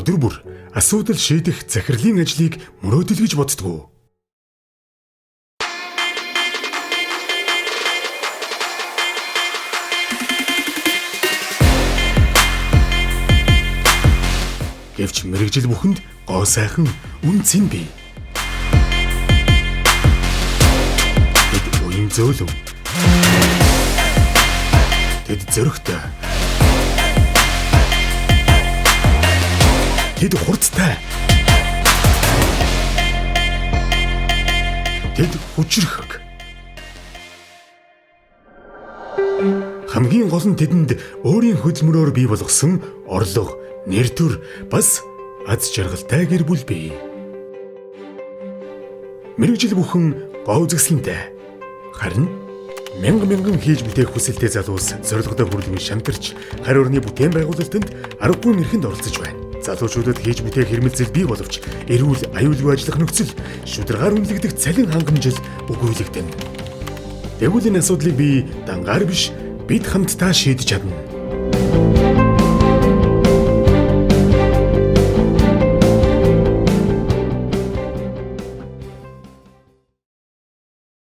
өдөр бүр асуудал шийдэх захирлын ажлыг мөрөөдөл гэж боддог. Гэвч мэрэгжил бүхэнд гоо сайхан үнцэн бий. Тэд уян зөөлөв. Тэд зөрөгтэй. Тэд хурцтай. Тэд хүчрэх. Хамгийн гол нь тэдэнд өөрийн хөдөлмөрөөр бий болгосон орлого, нэр төр бас аз жаргалтай гэр бүл бий. Мэргэжил бүхэн гоо үзэсгэлэнтэй. Харин мянган хийж бүтээх хүсэлтэй залуус зорилгодоо хүрэлгүй шантарч харь орны бүтээн байгуулалтанд аргагүй нэрхэнд оролцож байна. Залуучуудад хийж бүтээх хэрмэлзэл бий боловч эрүүл аюулгүй ажиллах нөхцөл шударгаар үнэлэгдэх цалин хангамжил өгүүлэгдэнэ. Тэгвэл энэ асуудлыг би дангаар биш бид хамтдаа шийдэж чадна.